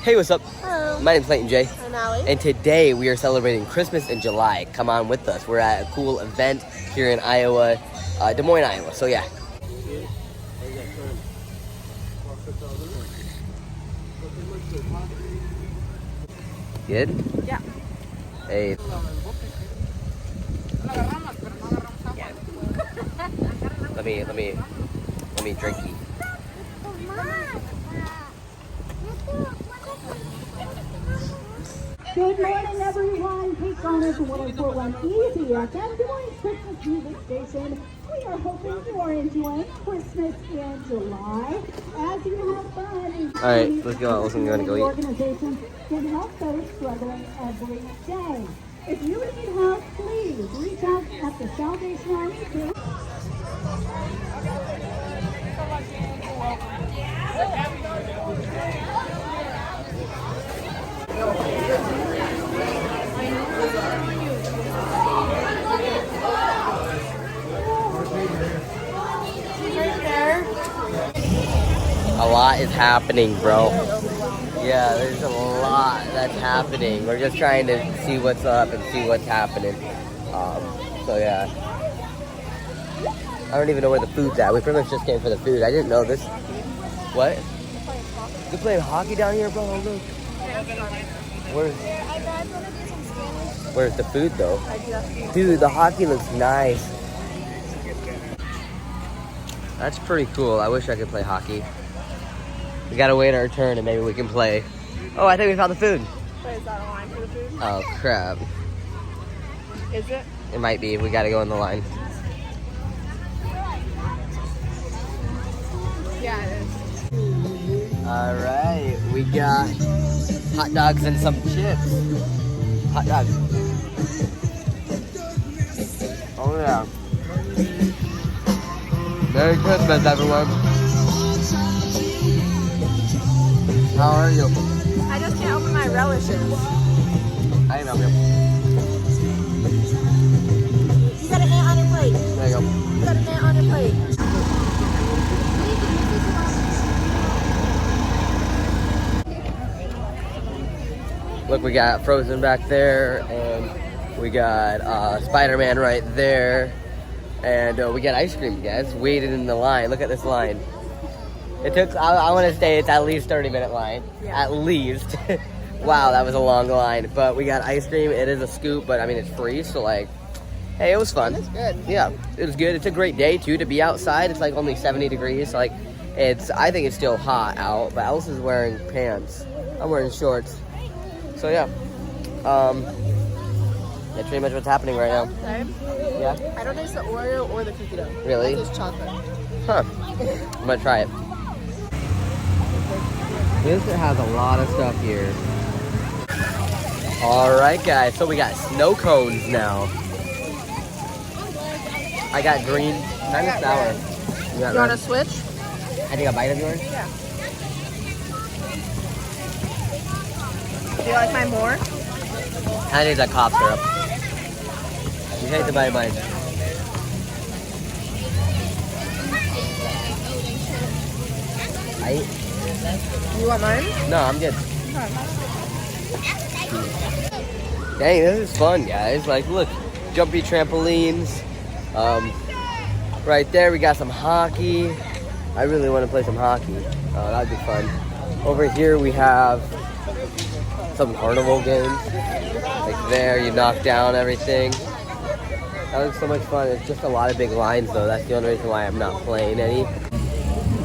Hey, what's up? Hello. My name's Clayton J. I'm Allie. And today we are celebrating Christmas in July. Come on with us. We're at a cool event here in Iowa, Des Moines, Iowa. So yeah. Good? Yeah. Hey. Let me drink you. Good morning, everyone. Kate Garner from 104.1 Easy FM, Des Moines Christmas Music Station. We are hoping you are enjoying Christmas in July as you have fun. All right, let's go out. Listen, we're gonna go eat. Organizations can help those struggling every day. If you need help, please reach out at the Salvation Army. A lot is happening, bro. Yeah, there's a lot that's happening. We're just trying to see what's up and see what's happening. So yeah. I don't even know where the food's at. We pretty much just came for the food. I didn't know this. What? You're playing hockey down here, bro? Look. Where's the food, though? Dude, the hockey looks nice. That's pretty cool. I wish I could play hockey. We gotta wait our turn and maybe we can play. Oh, I think we found the food. Wait, is that a line for the food? Oh, crap. Is it? It might be. We gotta go in the line. Yeah, it is. All right, we got hot dogs and some chips. Hot dogs. Oh yeah. Merry Christmas, everyone. How are you? I just can't open my relishes. I know you. You got an ant on your plate. There you go. You got an ant on your plate. Look, we got Frozen back there, and we got Spider-Man right there, and we got ice cream, guys. Waited in the line. Look at this line. It took, I want to say it's at least 30-minute line. Yeah. At least. Wow, that was a long line. But we got ice cream. It is a scoop, but I mean, it's free, so like, hey, it was fun. It's good. Yeah, it was good. It's a great day, too, to be outside. It's like only 70 degrees. So, like, I think it's still hot out, but Alice is wearing pants. I'm wearing shorts. So, yeah. That's pretty much what's happening right now. Same. Yeah? I don't taste the Oreo or the cookie dough. Really? I taste chocolate. Huh. I'm gonna try it. This has a lot of stuff here. Alright guys, so we got snow cones now. I got green, kind of sour. You got You want to red? switch? I take a bite of yours? Yeah. Do you like mine more? I need that cough syrup. You hate to bite mine. You want mine? No, I'm good. Dang, this is fun, guys. Like, look, jumpy trampolines. Right there, we got some hockey. I really want to play some hockey. That'd be fun. Over here, we have some carnival games. Like there, you knock down everything. That looks so much fun. It's just a lot of big lines, though. That's the only reason why I'm not playing any.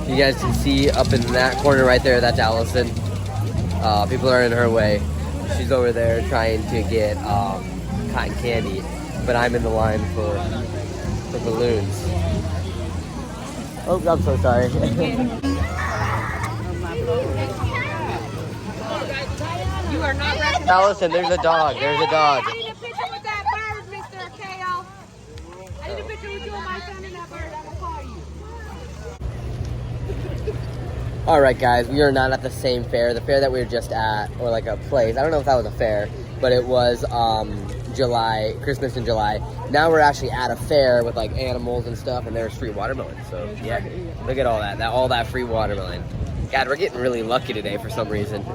You guys can see up in that corner right there, that's Allison. People are in her way. She's over there trying to get cotton candy, but I'm in the line for balloons. Oh, I'm so sorry. You are not recognized. Allison, there's a dog. There's a dog. I need a picture with that bird, Mr. K.O. I need a picture with you and my son and that bird. I'm going to call you. All right, guys, we are not at the same fair. The fair that we were just at, or like a place. I don't know if that was a fair, but it was July, Christmas in July. Now we're actually at a fair with like animals and stuff, and there's free watermelon. So yeah, look at all that free watermelon. God, we're getting really lucky today for some reason.